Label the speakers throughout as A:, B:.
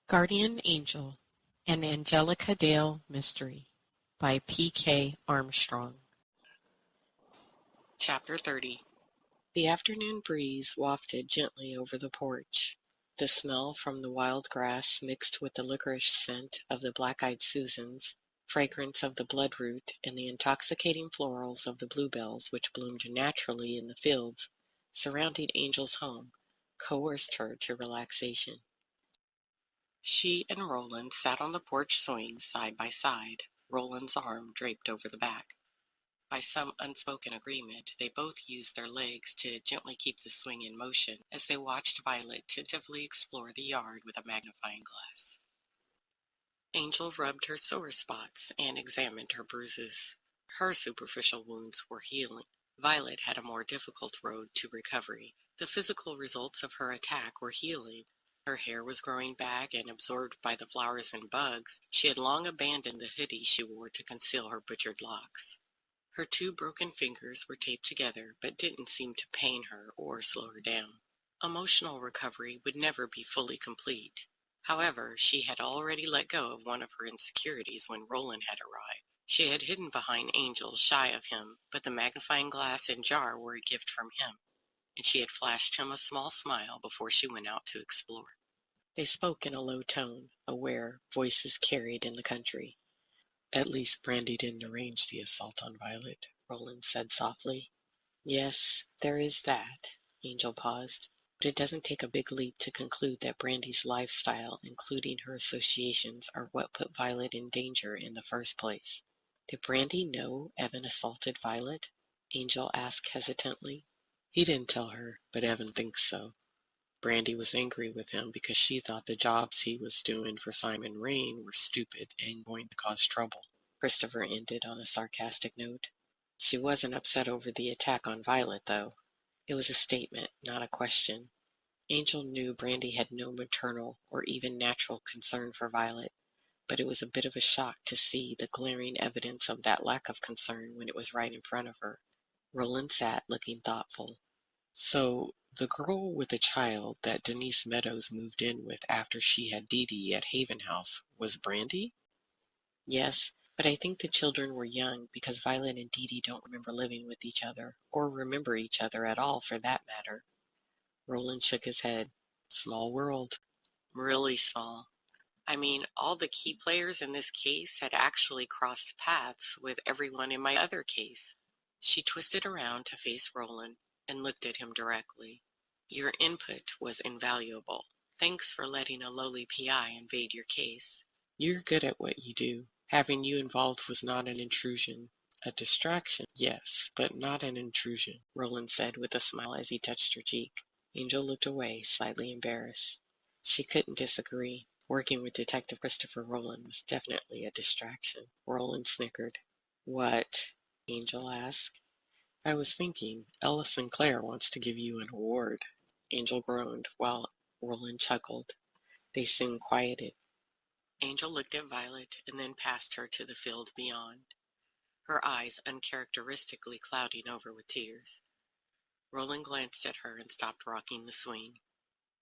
A: Guardian Angel, an Angelica Dale mystery by P.K. Armstrong. Chapter 30. The afternoon breeze wafted gently over the porch. The smell from the wild grass mixed with the licorice scent of the black-eyed Susans, fragrance of the bloodroot, and the intoxicating florals of the bluebells which bloomed naturally in the fields surrounding Angel's home, coerced her to relaxation. She and Roland sat on the porch swing side by side, Roland's arm draped over the back. By some unspoken agreement, they both used their legs to gently keep the swing in motion as they watched Violet tentatively explore the yard with a magnifying glass. Angel rubbed her sore spots and examined her bruises. Her superficial wounds were healing. Violet had a more difficult road to recovery. The physical results of her attack were healing. Her hair was growing back and absorbed by the flowers and bugs. She had long abandoned the hoodie she wore to conceal her butchered locks. Her two broken fingers were taped together, but didn't seem to pain her or slow her down. Emotional recovery would never be fully complete. However, she had already let go of one of her insecurities when Roland had arrived. She had hidden behind Angel, shy of him, but the magnifying glass and jar were a gift from him, and she had flashed him a small smile before she went out to explore. They spoke in a low tone, aware voices carried in the country. "At least Brandy didn't arrange the assault on Violet," Roland said softly. "Yes, there is that." Angel paused. "But it doesn't take a big leap to conclude that Brandy's lifestyle, including her associations, are what put Violet in danger in the first place." "Did Brandy know Evan assaulted Violet?" Angel asked hesitantly. "He didn't tell her, but Evan thinks so. Brandy was angry with him because she thought the jobs he was doing for Simon Rain were stupid and going to cause trouble." Christopher ended on a sarcastic note. "She wasn't upset over the attack on Violet, though. It was a statement, not a question." Angel knew Brandy had no maternal or even natural concern for Violet, but it was a bit of a shock to see the glaring evidence of that lack of concern when it was right in front of her. Roland sat looking thoughtful. "So the girl with the child that Denise Meadows moved in with after she had Dee Dee at Haven House was Brandy?" "Yes, but I think the children were young because Violet and Dee Dee don't remember living with each other, or remember each other at all for that matter." Roland shook his head. "Small world." "Really small. I mean, all the key players in this case had actually crossed paths with everyone in my other case." She twisted around to face Roland and looked at him directly. "Your input was invaluable. Thanks for letting a lowly PI invade your case." "You're good at what you do. Having you involved was not an intrusion. A distraction, yes, but not an intrusion," Roland said with a smile as he touched her cheek. Angel looked away, slightly embarrassed. She couldn't disagree. Working with Detective Christopher Roland was definitely a distraction. Roland snickered. "What?" Angel asked. "I was thinking, Ella Sinclair wants to give you an award." Angel groaned, while Roland chuckled. They soon quieted. Angel looked at Violet and then past her to the field beyond, her eyes uncharacteristically clouding over with tears. Roland glanced at her and stopped rocking the swing.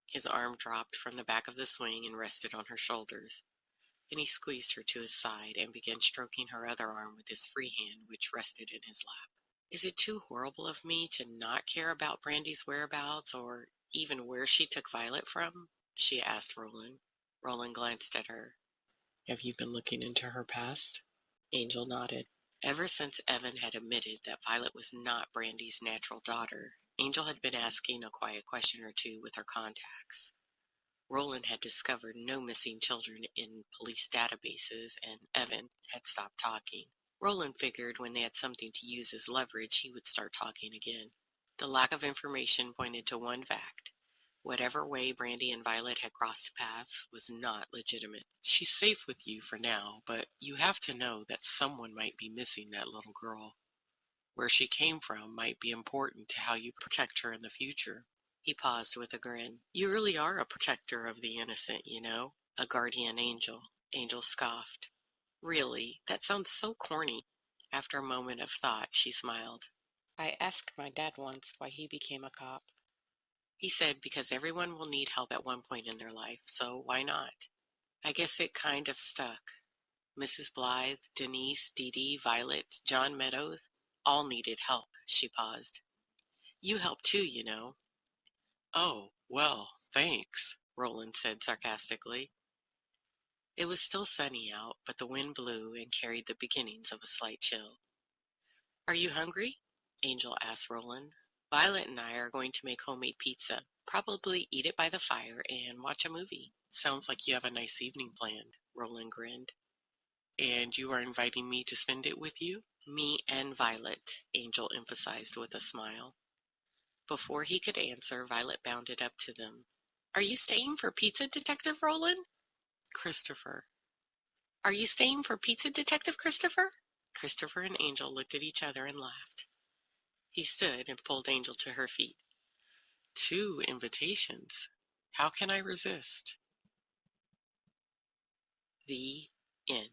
A: His arm dropped from the back of the swing and rested on her shoulders. Then he squeezed her to his side and began stroking her other arm with his free hand, which rested in his lap. "Is it too horrible of me to not care about Brandy's whereabouts or even where she took Violet from?" she asked Roland. Roland glanced at her. "Have you been looking into her past?" Angel nodded. Ever since Evan had admitted that Violet was not Brandy's natural daughter, Angel had been asking a quiet question or two with her contacts. Roland had discovered no missing children in police databases, and Evan had stopped talking. Roland figured when they had something to use as leverage, he would start talking again. The lack of information pointed to one fact. Whatever way Brandy and Violet had crossed paths was not legitimate. "She's safe with you for now, but you have to know that someone might be missing that little girl. Where she came from might be important to how you protect her in the future." He paused with a grin. "You really are a protector of the innocent, you know. A guardian angel." Angel scoffed. "Really? That sounds so corny." After a moment of thought, she smiled. "I asked my dad once why he became a cop. He said because everyone will need help at one point in their life, so why not?" I guess it kind of stuck. Mrs. Blythe, Denise, Dee Dee, Violet, John Meadows, all needed help. She paused. You help too, you know. Oh, well, thanks, Roland said sarcastically. It was still sunny out, but the wind blew and carried the beginnings of a slight chill. Are you hungry? Angel asked Roland. Violet and I are going to make homemade pizza, probably eat it by the fire and watch a movie. Sounds like you have a nice evening planned, Roland grinned. And you are inviting me to spend it with you? Me and Violet, Angel emphasized with a smile. Before he could answer, Violet bounded up to them. Are you staying for pizza, Detective Roland? Christopher. Are you staying for pizza, Detective Christopher? Christopher and Angel looked at each other and laughed. He stood and pulled Angel to her feet. 2 invitations. How can I resist? The end.